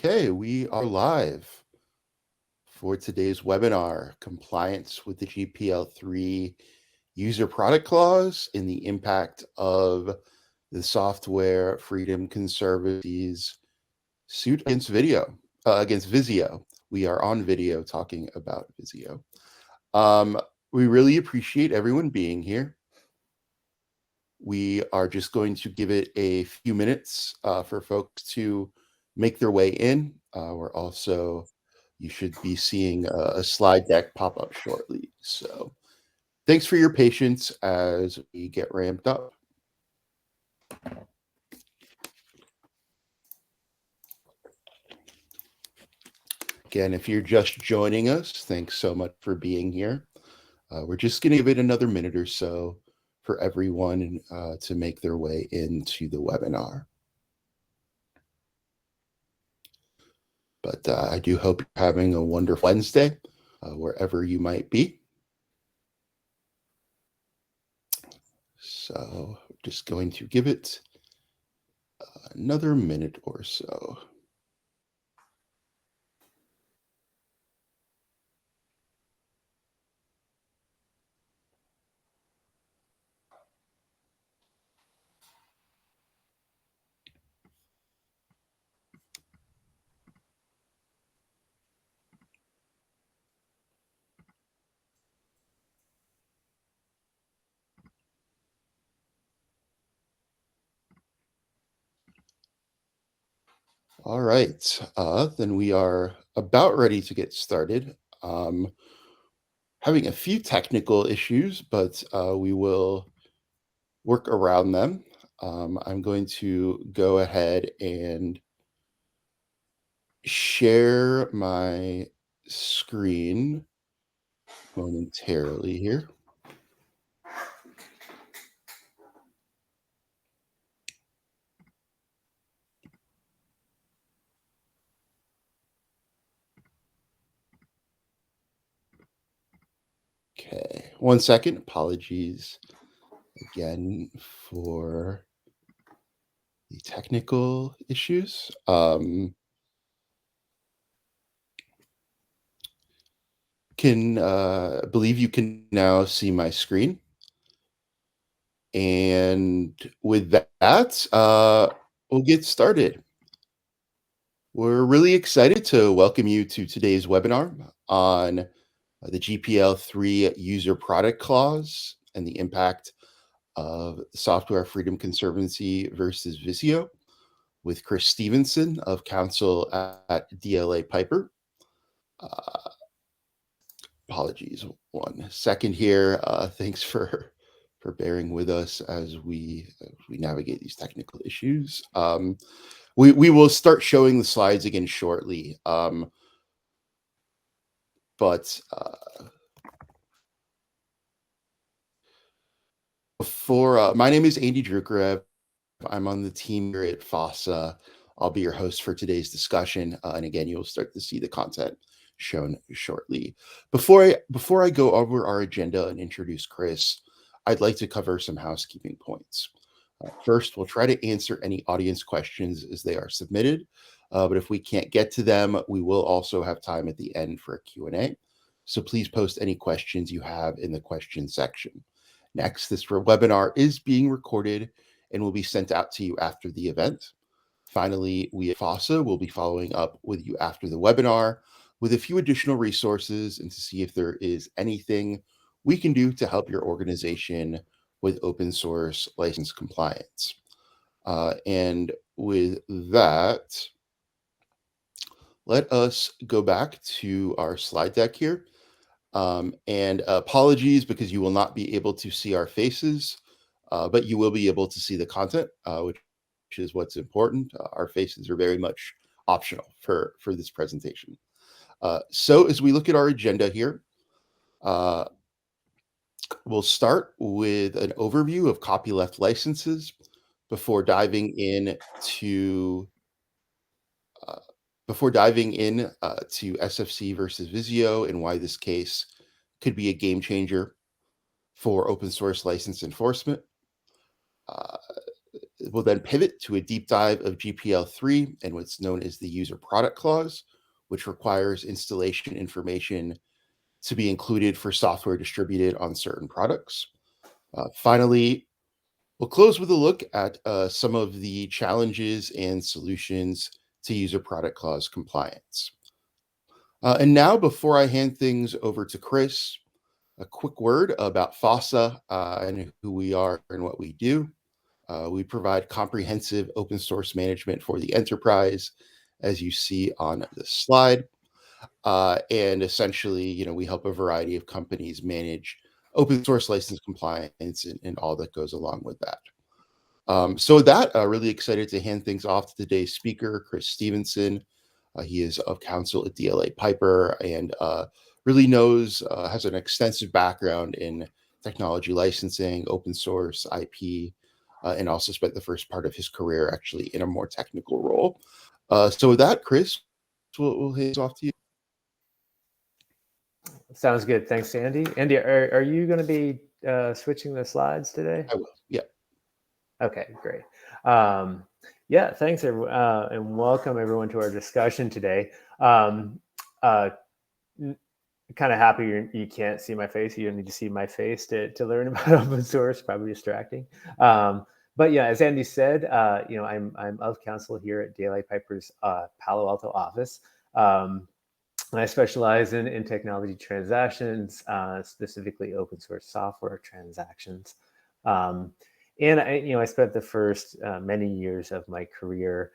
Okay, we are live for today's webinar, Compliance with the GPL3 User Product Clause and the Impact of the Software Freedom Conservancy's suit against Vizio. We are on video talking about Vizio. We really appreciate everyone being here. We are just going to give it a few minutes for folks to make their way in. You should be seeing a slide deck pop up shortly. So thanks for your patience as we get ramped up. Again, if you're just joining us, thanks so much for being here. We're just going to give it another minute or so for everyone to make their way into the webinar. But I do hope you're having a wonderful Wednesday, wherever you might be. So just going to give it another minute or so. All right, then we are about ready to get started. Having a few technical issues, but we will work around them. I'm going to go ahead and share my screen momentarily here. Okay, 1 second. Apologies again for the technical issues. Believe you can now see my screen. And with that, we'll get started. We're really excited to welcome you to today's webinar on the GPL3 User Product Clause and the impact of the Software Freedom Conservancy versus Vizio with Chris Stevenson of Counsel at DLA Piper. Apologies, 1 second here. Thanks for bearing with us as we navigate these technical issues. We will start showing the slides again shortly. My name is Andy Drukarev. I'm on the team here at FOSSA. I'll be your host for today's discussion. And again, you'll start to see the content shown shortly. Before I go over our agenda and introduce Chris, I'd like to cover some housekeeping points. First, we'll try to answer any audience questions as they are submitted. But if we can't get to them, we will also have time at the end for a Q&A. So please post any questions you have in the question section. Next, this webinar is being recorded and will be sent out to you after the event. Finally, we at FOSSA will be following up with you after the webinar with a few additional resources and to see if there is anything we can do to help your organization with open source license compliance. And with that, let us go back to our slide deck here. And apologies because you will not be able to see our faces, but you will be able to see the content, which is what's important. Our faces are very much optional for this presentation. So as we look at our agenda here, we'll start with an overview of copyleft licenses before diving in to SFC versus Vizio and why this case could be a game changer for open source license enforcement. We'll then pivot to a deep dive of GPL3 and what's known as the user product clause, which requires installation information to be included for software distributed on certain products. Finally, we'll close with a look at some of the challenges and solutions to user product clause compliance. And now, before I hand things over to Chris, a quick word about FOSSA and who we are and what we do. We provide comprehensive open source management for the enterprise, as you see on this slide. And essentially, we help a variety of companies manage open source license compliance and all that goes along with that. So with that, really excited to hand things off to today's speaker, Chris Stevenson. He is of Counsel at DLA Piper and really has an extensive background in technology licensing, open source, IP, and also spent the first part of his career actually in a more technical role. So with that, Chris, we'll hand it off to you. Sounds good. Thanks, Andy. Andy, are you going to be switching the slides today? I will. Yeah. Okay, great. Yeah, thanks, everyone, and welcome everyone to our discussion today. Kind of happy you can't see my face. You don't need to see my face to learn about open source. Probably distracting. But yeah, as Andy said, I'm of Counsel here at DLA Piper's Palo Alto office. I specialize in technology transactions, specifically open source software transactions. And I spent the first many years of my career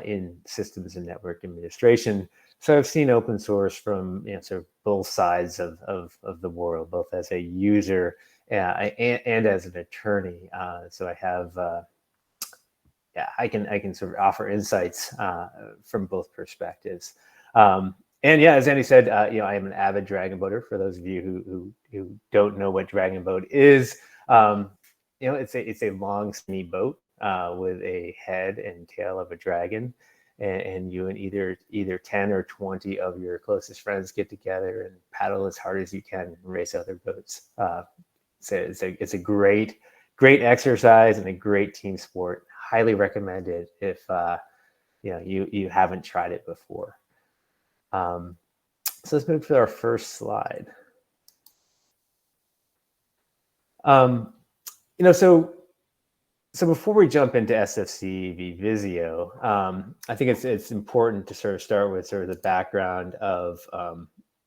in systems and network administration. So I've seen open source from sort of both sides of the world, both as a user and as an attorney. So I have, I can sort of offer insights from both perspectives. And yeah, as Andy said, I am an avid dragon boater. For those of you who don't know what dragon boat is, it's a long, skinny boat with a head and tail of a dragon, and you and either 10 or 20 of your closest friends get together and paddle as hard as you can and race other boats. So it's a great exercise and a great team sport. Highly recommended if you haven't tried it before. So let's move to our first slide. So before we jump into SFC v Vizio, I think it's important to sort of start with sort of the background of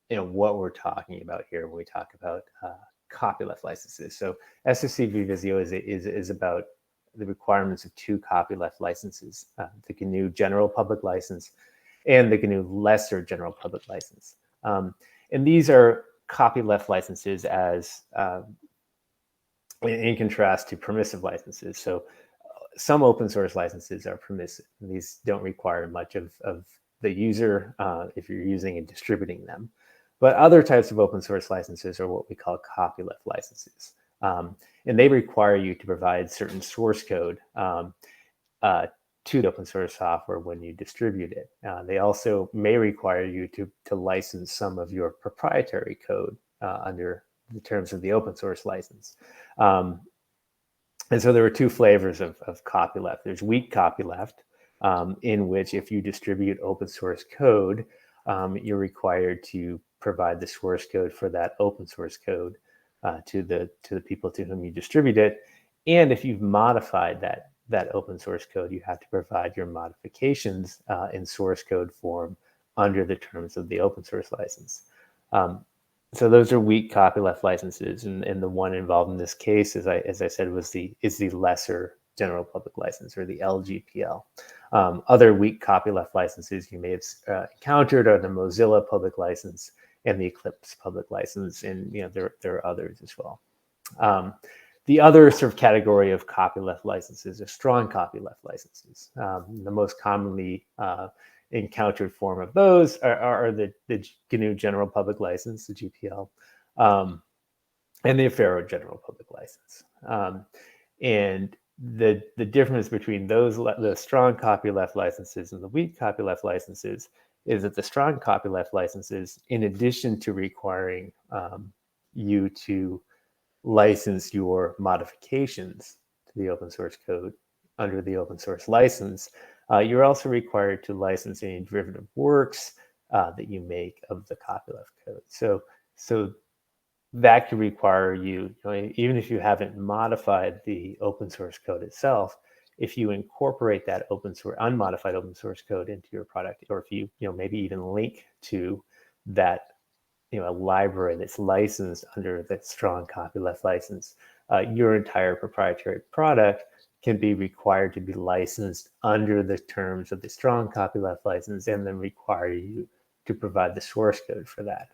what we're talking about here when we talk about copyleft licenses. So SFC v Vizio is about the requirements of two copyleft licenses: the GNU General Public License and the GNU Lesser General Public License. And these are copyleft licenses as in contrast to permissive licenses. So some open source licenses are permissive. These don't require much of the user if you're using and distributing them. But other types of open source licenses are what we call copyleft licenses. And they require you to provide certain source code to the open source software when you distribute it. They also may require you to license some of your proprietary code under the terms of the open source license. And so there are two flavors of copyleft. There's weak copyleft, in which if you distribute open source code, you're required to provide the source code for that open source code to the people to whom you distribute it. And if you've modified that open source code, you have to provide your modifications in source code form under the terms of the open source license. So those are weak copyleft licenses, and the one involved in this case, as I said, is the lesser general public license, or the LGPL. Other weak copyleft licenses you may have encountered are the Mozilla public license and the Eclipse public license, and there are others as well. The other sort of category of copyleft licenses are strong copyleft licenses. The most commonly encountered form of those are the GNU General Public License, the GPL, and the Affero General Public License. And the difference between the strong copyleft licenses and the weak copyleft licenses is that the strong copyleft licenses, in addition to requiring you to license your modifications to the open source code, under the open source license, you're also required to license any derivative works that you make of the copyleft code. So that could require you, even if you haven't modified the open source code itself, if you incorporate that unmodified open source code into your product, or if you, maybe even link to that, a library that's licensed under the strong copyleft license, your entire proprietary product can be required to be licensed under the terms of the strong copyleft license, and then require you to provide the source code for that.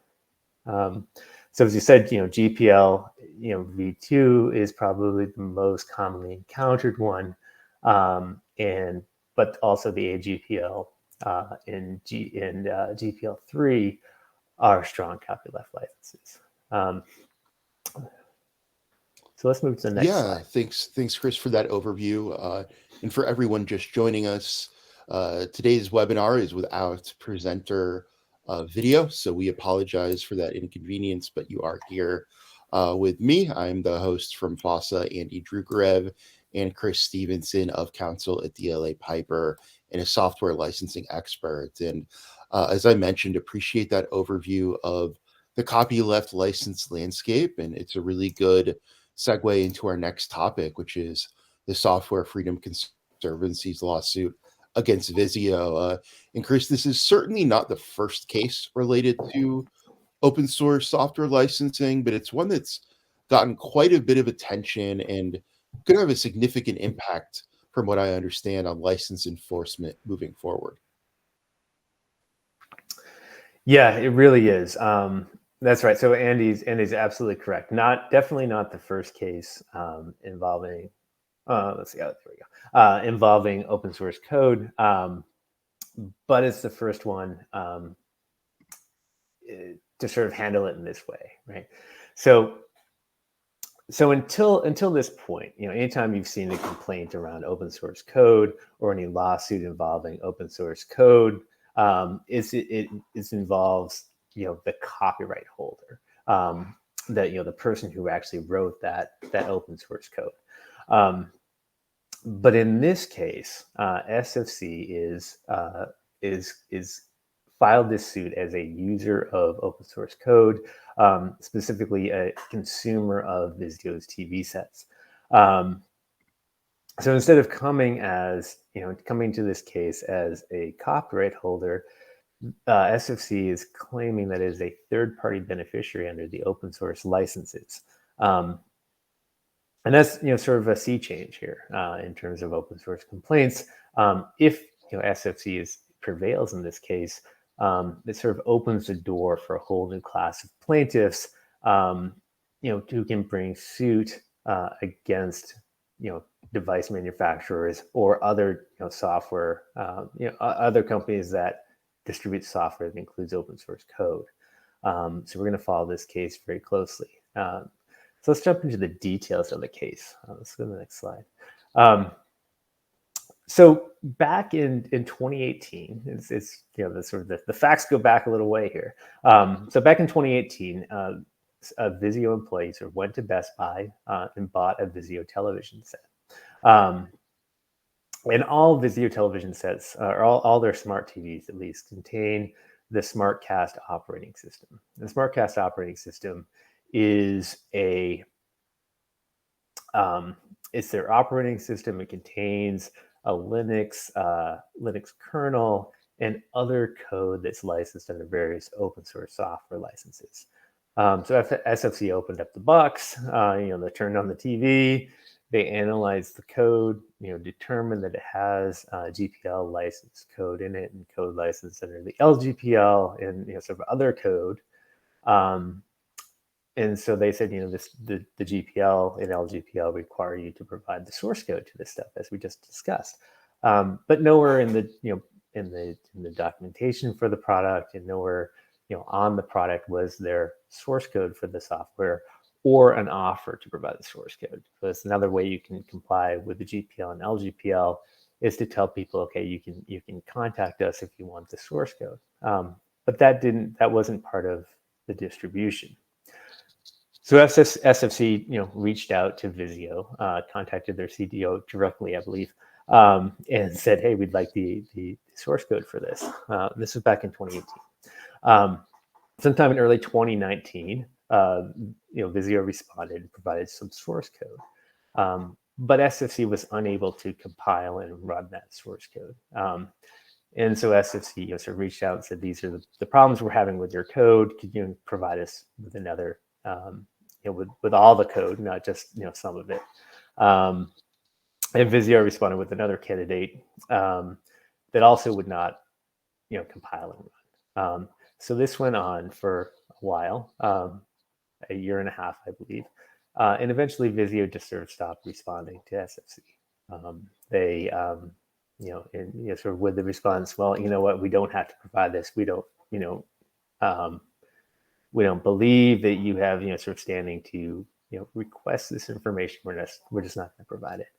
So as you said, GPL, v2 is probably the most commonly encountered one, but also the AGPL and GPLv3 are strong copyleft licenses. So let's move to the next slide. Thanks, Chris, for that overview. And for everyone just joining us, today's webinar is without presenter video, so we apologize for that inconvenience, but you are here with me. I'm the host from FOSSA, Andy Drukarev, and Chris Stevenson of Counsel at DLA Piper, and a software licensing expert. And as I mentioned, appreciate that overview of the copyleft license landscape, and it's a really good segue into our next topic, which is the Software Freedom Conservancy's lawsuit against Vizio. And Chris, this is certainly not the first case related to open source software licensing, but it's one that's gotten quite a bit of attention and could have a significant impact, from what I understand, on license enforcement moving forward. Yeah, it really is. That's right. So Andy's absolutely correct. Definitely not the first case involving. Let's see. There we go. Involving open source code, but it's the first one to sort of handle it in this way, right? So until this point, anytime you've seen a complaint around open source code or any lawsuit involving open source code, it involves the copyright holder, the person who actually wrote that open source code. But in this case, SFC is filed this suit as a user of open source code, specifically a consumer of Vizio's TV sets. So instead of coming to this case as a copyright holder, SFC is claiming that it is a third-party beneficiary under the open source licenses. And that's sort of a sea change here in terms of open source complaints. If SFC prevails in this case, it sort of opens the door for a whole new class of plaintiffs, who can bring suit against device manufacturers or other software, other companies that distribute software that includes open source code. So we're going to follow this case very closely. So let's jump into the details of the case. Let's go to the next slide. So back in 2018, it's the facts go back a little way here. So back in 2018, Vizio employees went to Best Buy and bought a Vizio television set. And all Vizio television sets, or all their smart TVs at least, contain the SmartCast operating system. The SmartCast operating system is it's their operating system. It contains a Linux kernel and other code that's licensed under various open source software licenses. So SFC opened up the box, they turned on the TV, they analyzed the code, determined that it has GPL license code in it and code license under the LGPL and sort of other code. And so they said, the GPL and LGPL require you to provide the source code to this stuff, as we just discussed. But nowhere in the documentation for the product, and nowhere on the product was there source code for the software or an offer to provide the source code. So that's another way you can comply with the GPL and LGPL, is to tell people, okay, you can contact us if you want the source code. But that wasn't part of the distribution. So SFC, reached out to Vizio, contacted their CDO directly, I believe, and said, "Hey, we'd like the source code for this." This was back in 2018. Sometime in early 2019, Vizio responded and provided some source code, but SFC was unable to compile and run that source code. And so SFC sort of reached out and said, "These are the problems we're having with your code. Could you provide us with another?" With all the code, not just some of it. And Vizio responded with another candidate that also would not compile and run. So this went on for a while, a year and a half, I believe, and eventually Vizio just sort of stopped responding to SFC. They sort of with the response, "Well, you know what? We don't have to provide this. We don't believe that you have sort of standing to request this information. We're just not going to provide it."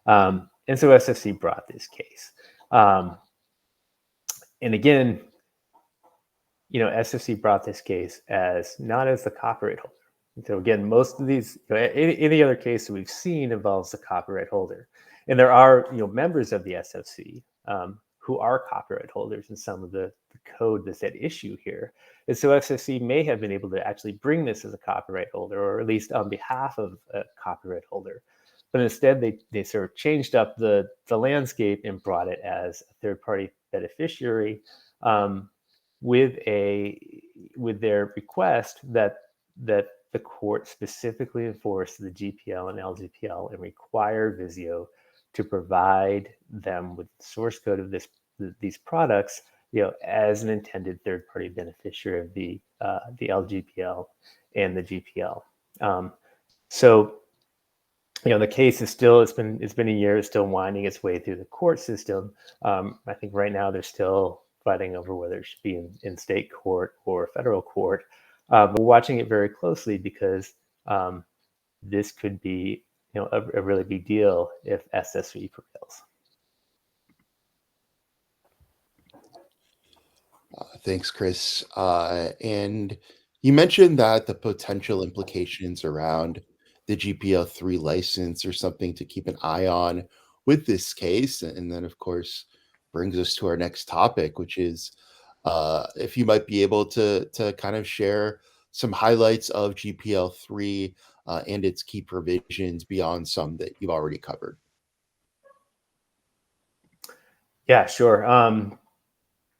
And so SFC brought this case, and again, SFC brought this case as not as the copyright holder. So again, most of these, any other case that we've seen involves the copyright holder, and there are members of the SFC who are copyright holders in some of the code that's at issue here. And so SFC may have been able to actually bring this as a copyright holder, or at least on behalf of a copyright holder. But instead, they sort of changed up the landscape and brought it as a third-party beneficiary with their request that the court specifically enforce the GPL and LGPL and require Vizio to provide them with the source code of these products, as an intended third-party beneficiary of the LGPL and the GPL. So, the case is still, it's been a year, it's still winding its way through the court system. I think right now they're still fighting over whether it should be in state court or federal court. We're watching it very closely because this could be a really big deal if SFC prevails. Thanks, Chris. And you mentioned that the potential implications around the GPL3 license are something to keep an eye on with this case. And then, of course, brings us to our next topic, which is if you might be able to kind of share some highlights of GPL3 and its key provisions beyond some that you've already covered. Yeah, sure.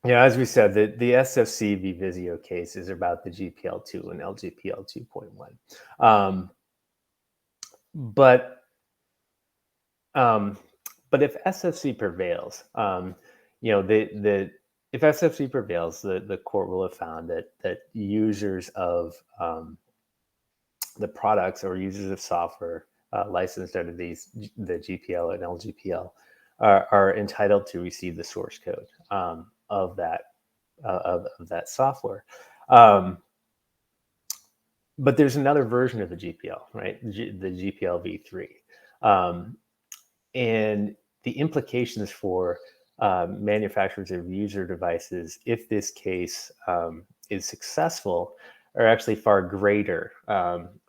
As we said, the SFC v Vizio case is about the GPL2 and LGPL 2.1. But if SFC prevails, if SFC prevails, the court will have found that users of the products or users of software licensed under the GPL and LGPL are entitled to receive the source code of that software. But there's another version of the GPL, right? The GPLv3, and the implications for manufacturers of user devices, if this case is successful, are actually far greater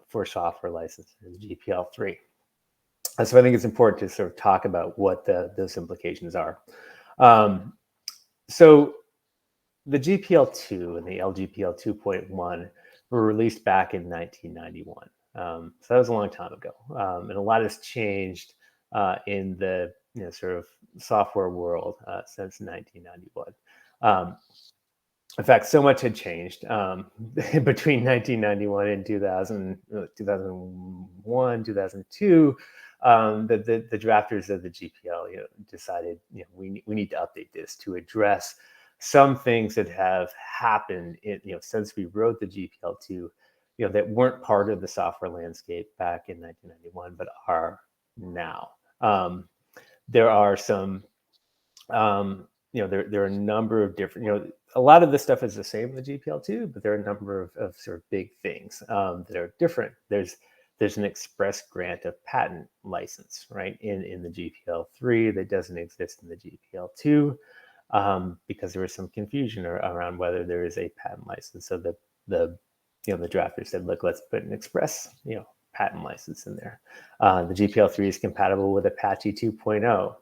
for software licenses in GPL3. So I think it's important to sort of talk about what those implications are. So the GPL2 and the LGPL 2.1 were released back in 1991. So that was a long time ago. And a lot has changed in the sort of software world since 1991. In fact, so much had changed between 1991 and 2001, 2002, that the drafters of the GPL decided we need to update this to address some things that have happened since we wrote the GPL2 that weren't part of the software landscape back in 1991 but are now. There are some there are a number of different a lot of this stuff is the same in the GPL2, but there are a number of sort of big things that are different. There's an express grant of patent license, right, in the GPL3 that doesn't exist in the GPL2 because there was some confusion around whether there is a patent license. So the the drafters said, look, let's put an express, patent license in there. The GPL3 is compatible with Apache 2.0.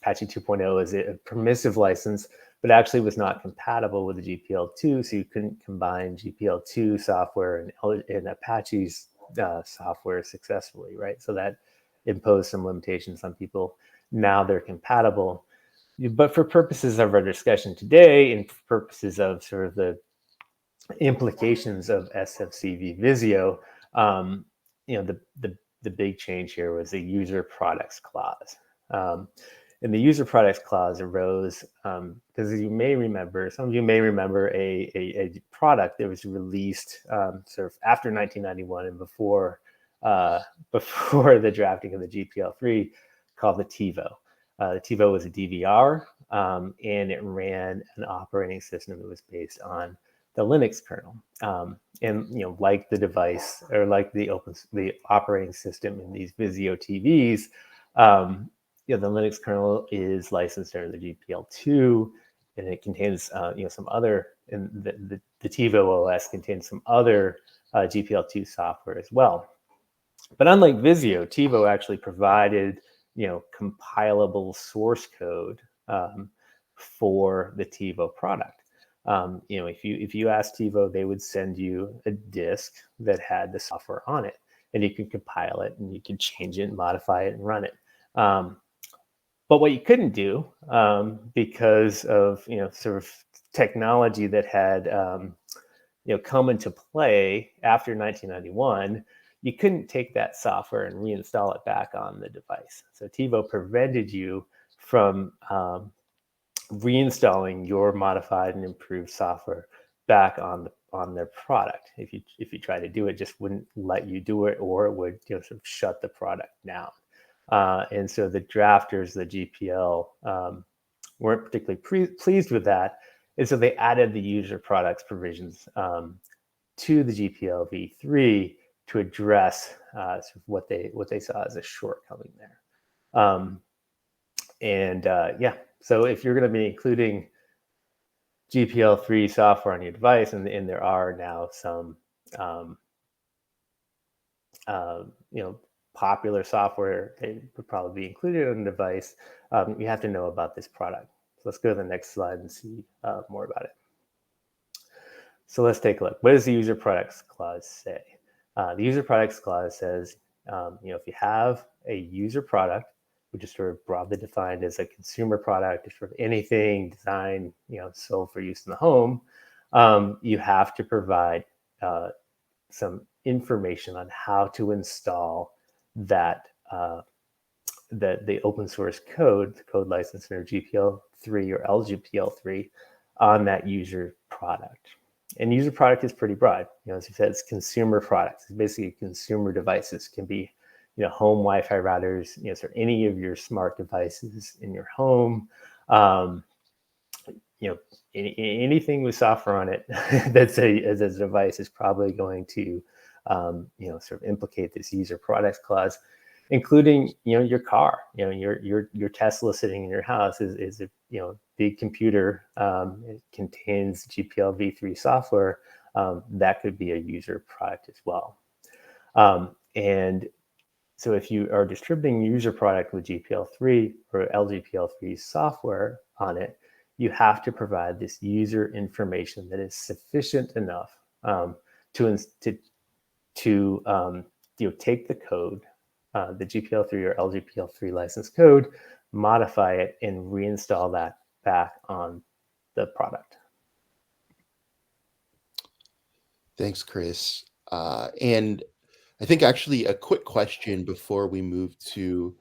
Apache 2.0 is a permissive license, but actually was not compatible with the GPL2, so you couldn't combine GPL2 software and Apache's software successfully, right? So that imposed some limitations on people. Now they're compatible. But for purposes of our discussion today, and for purposes of sort of the implications of SFC v. Vizio, the big change here was the user products clause. And the user products clause arose because some of you may remember a product that was released sort of after 1991 and before the drafting of the GPL3 called the TiVo. The TiVo was a DVR, and it ran an operating system that was based on the Linux kernel. And like the device, or like the operating system in these Vizio TVs, the Linux kernel is licensed under the GPL2, and it contains some other, and the TiVo OS contains some other GPL2 software as well. But unlike Vizio, TiVo actually provided compilable source code for the TiVo product. If you ask TiVo, they would send you a disk that had the software on it, and you can compile it, and you can change it, and modify it, and run it. But what you couldn't do, because of sort of technology that had come into play after 1991, you couldn't take that software and reinstall it back on the device. So TiVo prevented you from reinstalling your modified and improved software back on their product. If you try to do it, just wouldn't let you do it, or it would sort of shut the product down. And so the drafters, the GPL, weren't particularly pleased with that, and so they added the user products provisions to the GPLv3 to address sort of what they saw as a shortcoming there. So if you're going to be including GPL3 software on your device, and there are now some popular software that would probably be included on the device, you have to know about this product. So let's go to the next slide and see more about it. So let's take a look. What does the user products clause say? The user products clause says, if you have a user product, which is sort of broadly defined as a consumer product, or sort of anything designed, sold for use in the home, you have to provide some information on how to install that the open source code, the code license under GPL3 or LGPL3 on that user product. And user product is pretty broad. As you said, it's consumer products. It's basically consumer devices. It can be home Wi-Fi routers, so any of your smart devices in your home, anything with software on it that's as a device is probably going to, sort of implicate this user products clause, including, your car, your Tesla sitting in your house is a, big computer. It contains GPLv3 software that could be a user product as well. And so if you are distributing user product with GPL3 or LGPL3 software on it, you have to provide this user information that is sufficient enough to take the code, the GPL3 or LGPL3 license code, modify it, and reinstall that back on the product. Thanks, Chris. And I think actually a quick question before we move to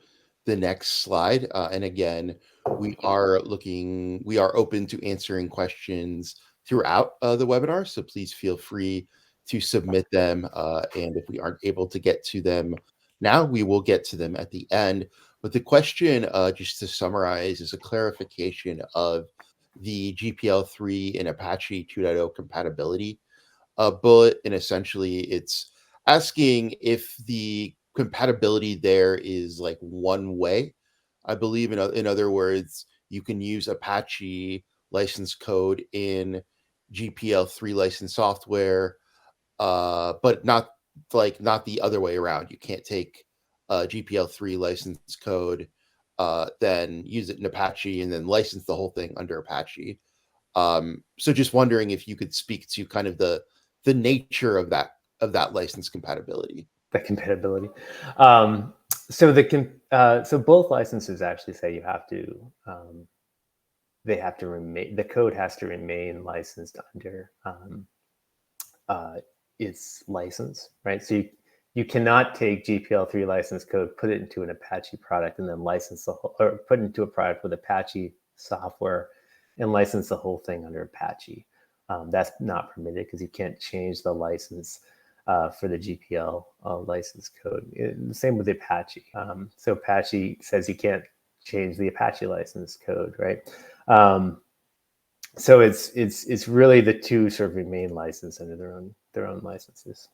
the next slide. And again, we are open to answering questions throughout the webinar. So please feel free to submit them. And if we aren't able to get to them now, we will get to them at the end. But the question, just to summarize, is a clarification of the GPL3 and Apache 2.0 compatibility bullet. And essentially it's asking if the compatibility there is like one way. I believe in other words, you can use Apache license code in GPL3 licensed software, but not the other way around. You can't take GPL3 license code, then use it in Apache and then license the whole thing under Apache. So just wondering if you could speak to kind of the nature of that license compatibility. The compatibility. So both licenses actually say you have to they have to remain, the code has to remain licensed under its license, right? So you cannot take GPL3 license code, put it into an Apache product, and then license the whole, or put it into a product with Apache software and license the whole thing under Apache. That's not permitted because you can't change the license for the GPL license code. The same with Apache. So Apache says you can't change the Apache license code, right? So it's really the two sort of remain licensed under their own licenses.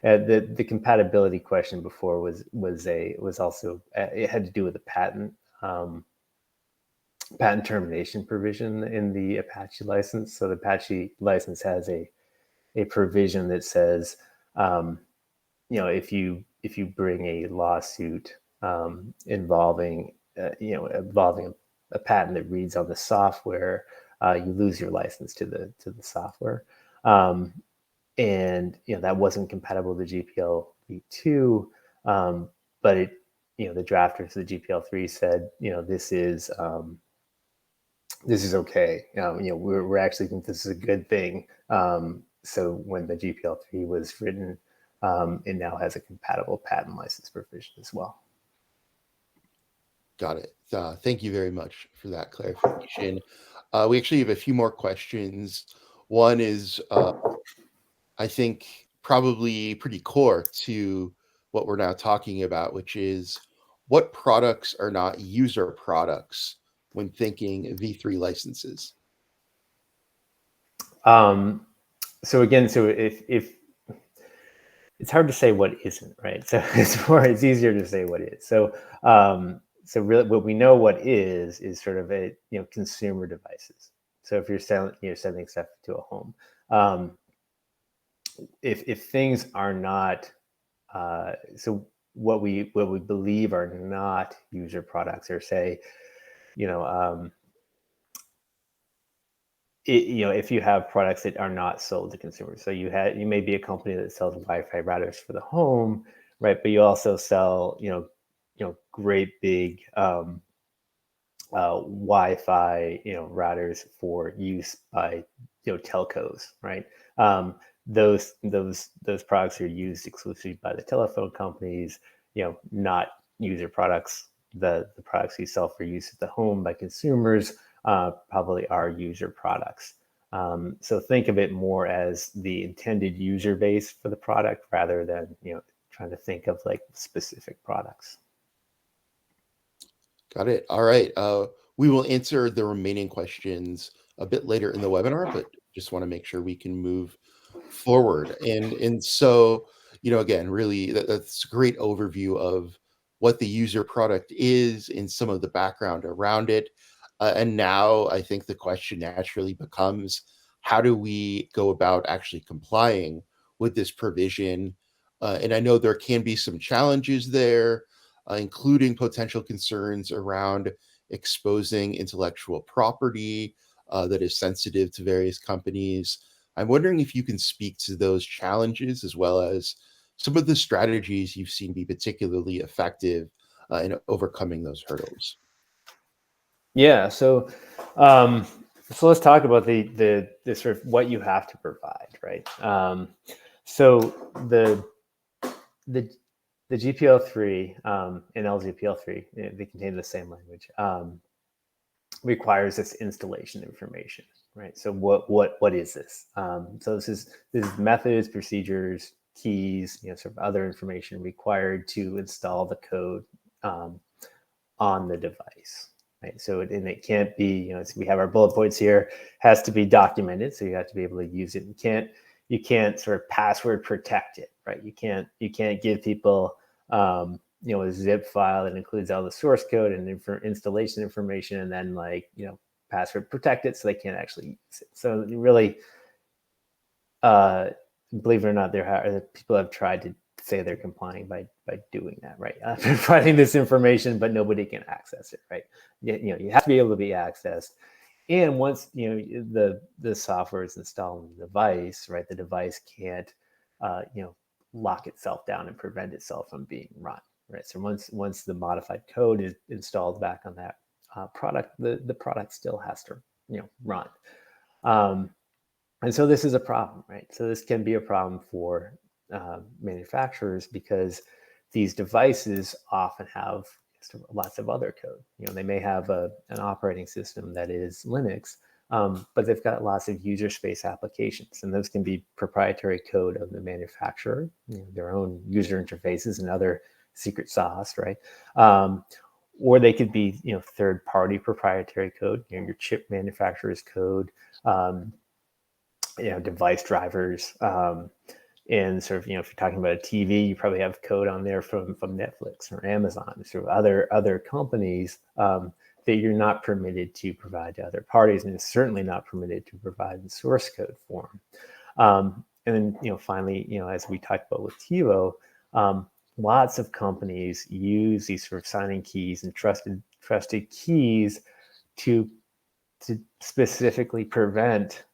The compatibility question before was also it had to do with the patent termination provision in the Apache license. So the Apache license has a provision that says, if you bring a lawsuit involving a patent that reads on the software, you lose your license to the software. And that wasn't compatible with the GPLv2, but it, the drafters of the GPL3 said, this is okay. We're actually think this is a good thing. So when the GPL3 was written, it now has a compatible patent license provision as well. Got it. Thank you very much for that clarification. We actually have a few more questions. One is, I think, probably pretty core to what we're now talking about, which is what products are not user products when thinking V3 licenses? So again, if it's hard to say what isn't, right? So it's easier to say what is. So really what we know what is sort of a consumer devices. So if you're sending stuff to a home, if things are not so what we believe are not user products, or say if you have products that are not sold to consumers. So you may be a company that sells Wi-Fi routers for the home, right? But you also sell great big Wi-Fi routers for use by telcos, right? Those products are used exclusively by the telephone companies, not user products. The products you sell for use at the home by consumers probably are user products. So think of it more as the intended user base for the product rather than trying to think of like specific products. Got it. All right. We will answer the remaining questions a bit later in the webinar, but just want to make sure we can move forward. And so, again, really, that's a great overview of what the user product is and some of the background around it. And now I think the question naturally becomes, how do we go about actually complying with this provision? And I know there can be some challenges there, including potential concerns around exposing intellectual property that is sensitive to various companies. I'm wondering if you can speak to those challenges as well as some of the strategies you've seen be particularly effective in overcoming those hurdles. Yeah. So let's talk about the sort of what you have to provide, right? So the GPL3 and LGPL3, they contain the same language, requires this installation information, right? So what is this? So this is methods, procedures, keys, sort of other information required to install the code on the device, right? So it can't be, so we have our bullet points here, has to be documented, so you have to be able to use it. You can't sort of password protect it, right? You can't give people a zip file that includes all the source code and installation information, and then password protect it so they can't actually use it. So really, believe it or not, people have tried to say they're complying by doing that, right? Providing this information, but nobody can access it, right? You have to be able to be accessed. And once the software is installed on the device, right, the device can't lock itself down and prevent itself from being run, right? So once the modified code is installed back on that product, the product still has to run. And so this is a problem, right? So this can be a problem for manufacturers because these devices often have lots of other code. They may have an operating system that is Linux, but they've got lots of user space applications, and those can be proprietary code of the manufacturer, their own user interfaces and other secret sauce, right? Or they could be, third-party proprietary code, your chip manufacturer's code, device drivers, and sort of, if you're talking about a TV, you probably have code on there from Netflix or Amazon, sort of other companies that you're not permitted to provide to other parties, and it's certainly not permitted to provide in source code form. And then, finally, as we talked about with TiVo, lots of companies use these sort of signing keys and trusted keys to specifically prevent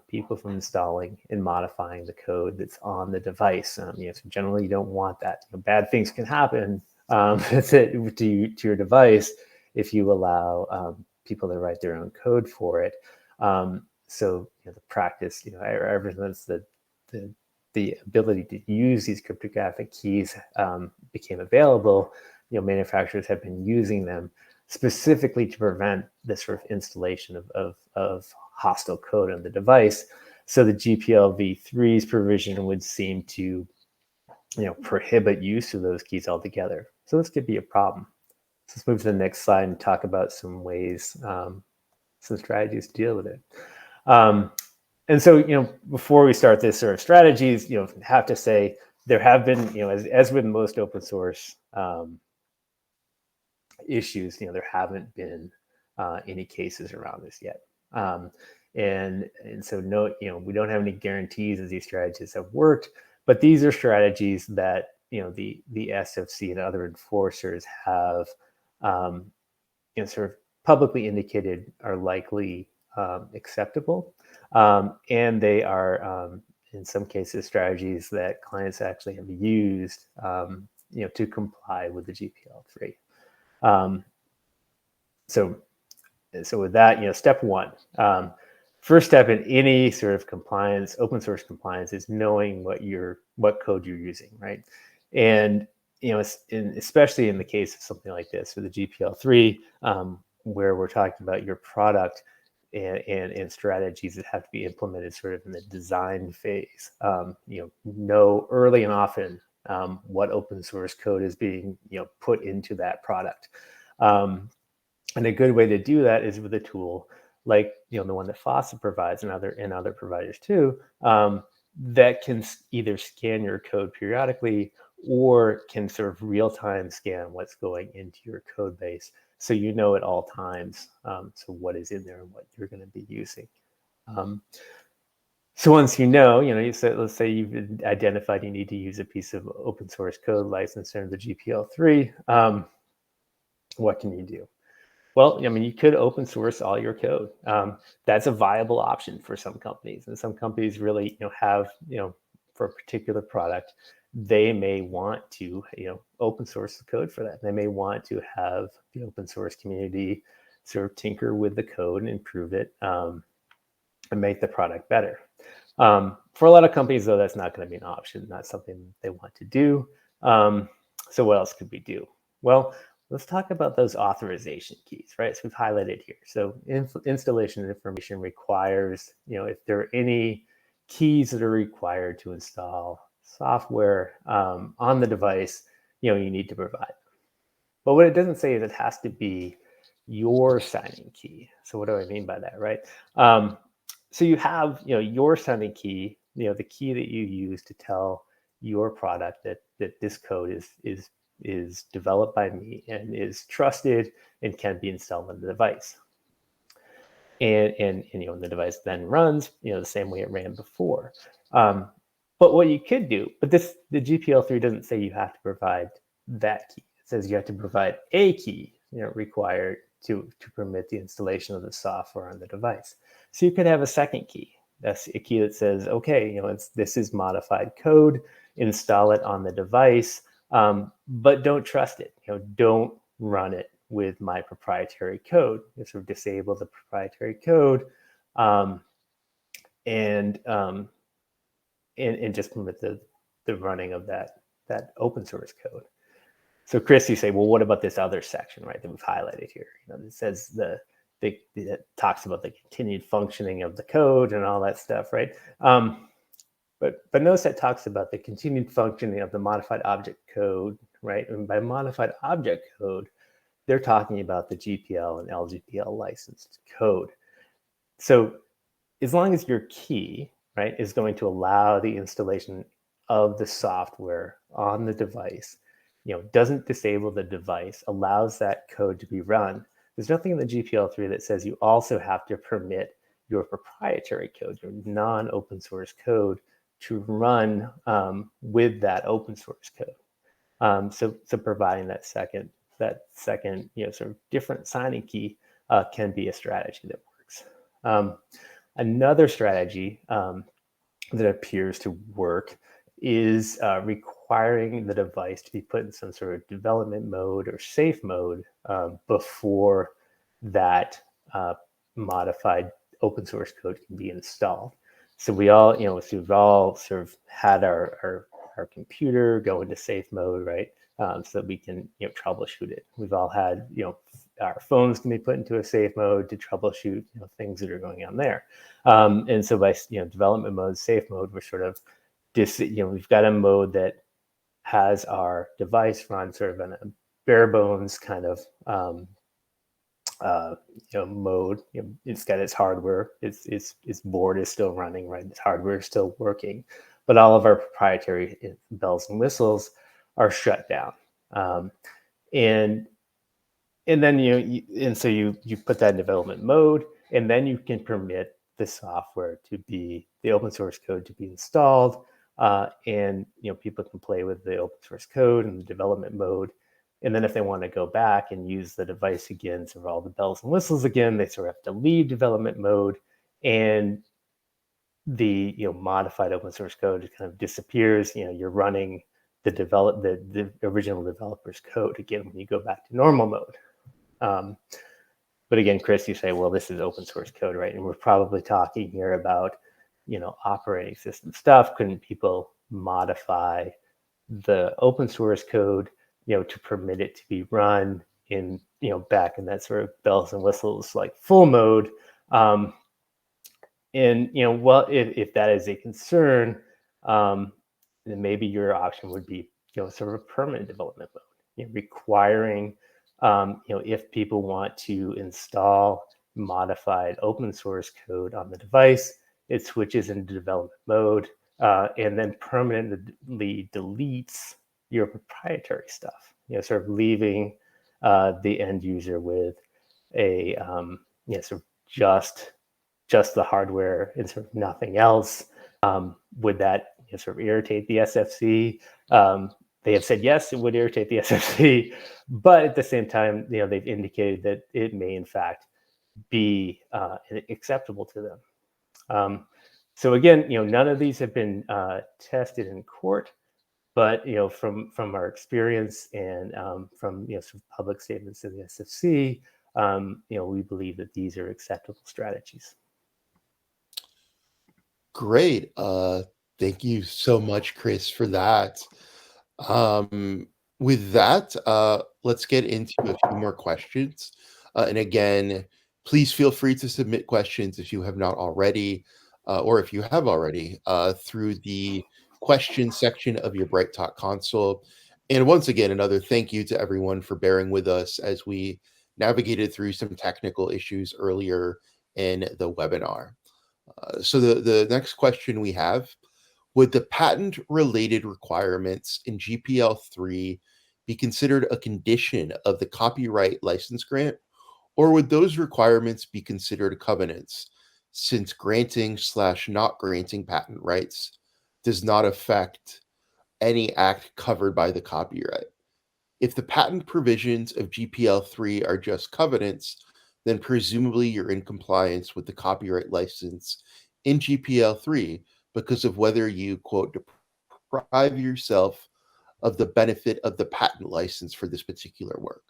people from installing and modifying the code that's on the device. So generally, you don't want that. Bad things can happen to your device if you allow people to write their own code for it. So the practice, ever since the ability to use these cryptographic keys became available, manufacturers have been using them specifically to prevent this sort of installation of hostile code on the device. So the GPLv3's provision would seem to, prohibit use of those keys altogether. So this could be a problem. So let's move to the next slide and talk about some ways, some strategies to deal with it. And so, before we start this sort of strategies, have to say there have been, as with most open source issues, there haven't been any cases around this yet. And so no, we don't have any guarantees that these strategies have worked, but these are strategies that, the SFC and other enforcers have, sort of publicly indicated are likely acceptable. And they are, in some cases, strategies that clients actually have used, to comply with the GPL3. So with that, step one, first step in any sort of compliance, open source compliance, is knowing what code you're using, right? And especially in the case of something like this, with the GPL3, where we're talking about your product and strategies that have to be implemented sort of in the design phase. Know early and often what open source code is being put into that product. And a good way to do that is with a tool like the one that FOSSA provides and other providers too, that can either scan your code periodically or can sort of real-time scan what's going into your code base, so at all times so what is in there and what you're going to be using. So once let's say you've identified you need to use a piece of open source code licensed under the GPL3, what can you do? Well, you could open source all your code. That's a viable option for some companies, and some companies really, have, for a particular product, they may want to, open source the code for that. They may want to have the open source community sort of tinker with the code and improve it, and make the product better. For a lot of companies, though, that's not going to be an option, not something they want to do. So what else could we do? Well, let's talk about those authorization keys, right? So we've highlighted here. So installation information requires, if there are any keys that are required to install software on the device, you need to provide them. But what it doesn't say is it has to be your signing key. So what do I mean by that, right? So you have, your signing key, the key that you use to tell your product that this code is developed by me and is trusted and can be installed on the device. And the device then runs, the same way it ran before. But what you could do, but the GPL3 doesn't say you have to provide that key. It says you have to provide a key, required to permit the installation of the software on the device. So you could have a second key. That's a key that says, okay, this is modified code, install it on the device, but don't trust it. Don't run it with my proprietary code. You sort of disable the proprietary code, and just permit the running of that open source code. So Chris, you say, well, what about this other section, right, that we've highlighted here? It says it talks about the continued functioning of the code and all that stuff, right? But notice that talks about the continued functioning of the modified object code, right? And by modified object code, they're talking about the GPL and LGPL licensed code. So as long as your key, right, is going to allow the installation of the software on the device, doesn't disable the device, allows that code to be run, there's nothing in the GPL3 that says you also have to permit your proprietary code, your non-open source code, to run with that open source code. So providing that second, sort of different signing key can be a strategy that works. Another strategy that appears to work is requiring the device to be put in some sort of development mode or safe mode before that modified open source code can be installed. So we've all sort of had our computer go into safe mode, right? So that we can troubleshoot it. We've all had our phones can be put into a safe mode to troubleshoot things that are going on there. And so by development mode, safe mode, we're sort of we've got a mode that has our device run sort of in a bare bones kind of mode. It's got its hardware, its board is still running, right? Its hardware is still working, but all of our proprietary bells and whistles are shut down. And then so you put that in development mode, and then you can permit the software to be the open source code to be installed, and people can play with the open source code in the development mode. And then if they want to go back and use the device again, sort of all the bells and whistles again, they sort of have to leave development mode, and the modified open source code kind of disappears. You're running the original developer's code again when you go back to normal mode. But again, Chris, you say, well, this is open source code, right? And we're probably talking here about operating system stuff. Couldn't people modify the open source code to permit it to be run in back in that sort of bells and whistles like full mode? And well, if that is a concern, then maybe your option would be sort of a permanent development mode, requiring if people want to install modified open source code on the device, it switches into development mode, and then permanently deletes your proprietary stuff, sort of leaving the end user with a sort of just the hardware and sort of nothing else. Would that sort of irritate the SFC? They have said yes, it would irritate the SFC, but at the same time, they've indicated that it may in fact be acceptable to them. So again, none of these have been tested in court, but from our experience and from some public statements of the SFC, we believe that these are acceptable strategies. Great. Thank you so much, Chris, for that. With that, let's get into a few more questions. And again, please feel free to submit questions if you have not already, or if you have already, through the question section of your BrightTalk console. And once again, another thank you to everyone for bearing with us as we navigated through some technical issues earlier in the webinar. So the next question we have: would the patent-related requirements in GPL3 be considered a condition of the copyright license grant, or would those requirements be considered covenants, since granting/not granting patent rights does not affect any act covered by the copyright. If the patent provisions of GPL3 are just covenants, then presumably you're in compliance with the copyright license in GPL3 because of whether you, quote, deprive yourself of the benefit of the patent license for this particular work.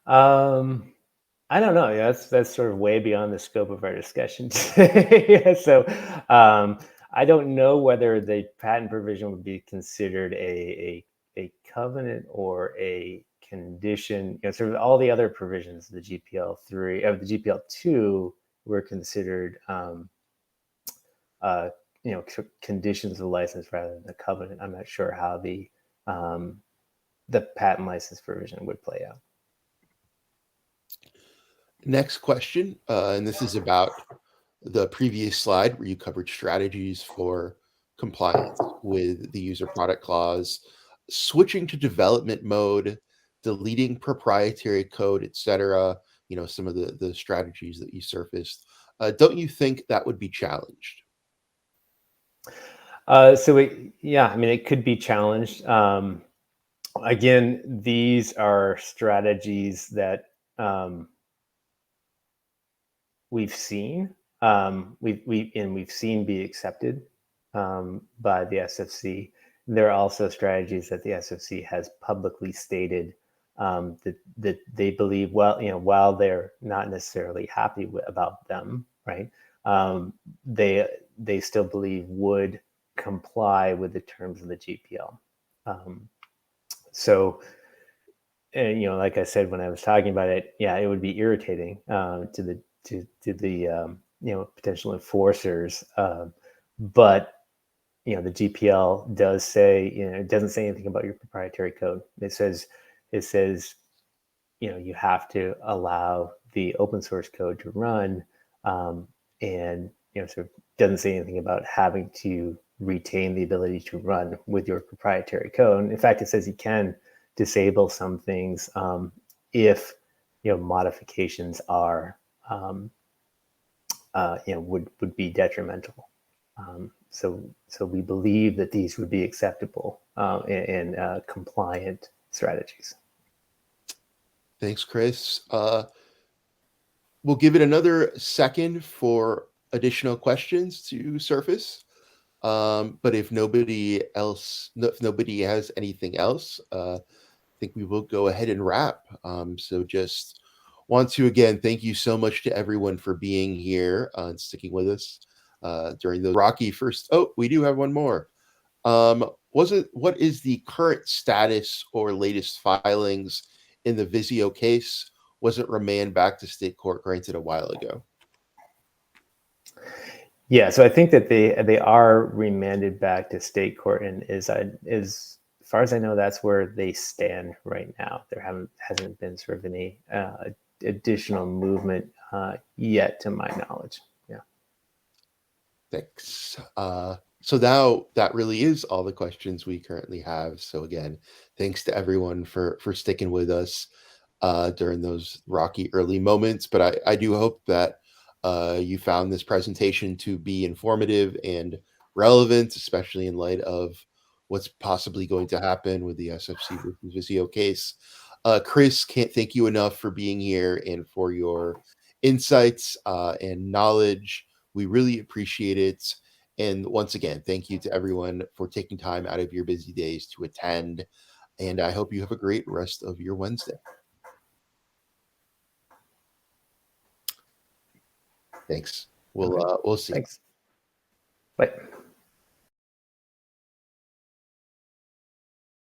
I don't know. Yeah, that's sort of way beyond the scope of our discussion today. So I don't know whether the patent provision would be considered a covenant or a condition. Sort of all the other provisions of the GPL3 of the GPL2 were considered conditions of license rather than the covenant. I'm not sure how the patent license provision would play out. Next question, and this is about the previous slide where you covered strategies for compliance with the user product clause, switching to development mode, deleting proprietary code, etc. Some of the strategies that you surfaced. Don't you think that would be challenged? It could be challenged. Again, these are strategies that we've seen we've seen be accepted by the SFC. There are also strategies that the SFC has publicly stated that they believe, while they're not necessarily happy about them, right? They still believe would comply with the terms of the GPL. And like I said when I was talking about it, it would be irritating to the potential enforcers, but the GPL does say, it doesn't say anything about your proprietary code. It says you have to allow the open source code to run, and sort of doesn't say anything about having to retain the ability to run with your proprietary code. And in fact, it says you can disable some things if modifications are would be detrimental. So we believe that these would be acceptable and compliant strategies. Thanks, Chris. We'll give it another second for additional questions to surface. But if nobody has anything else, I think we will go ahead and wrap. So just want to again thank you so much to everyone for being here and sticking with us during the rocky first. Oh, we do have one more. What is the current status or latest filings in the Vizio case? Was it remand back to state court granted a while ago? Yeah, so I think that they are remanded back to state court, and as far as I know, that's where they stand right now. There hasn't been sort of any additional movement yet, to my knowledge. Yeah. Thanks. So now that really is all the questions we currently have. So again, thanks to everyone for sticking with us during those rocky early moments. But I do hope that you found this presentation to be informative and relevant, especially in light of what's possibly going to happen with the SFC versus Vizio case. Chris, can't thank you enough for being here and for your insights and knowledge. We really appreciate it. And once again, thank you to everyone for taking time out of your busy days to attend. And I hope you have a great rest of your Wednesday. Thanks. We'll see. Thanks. Bye.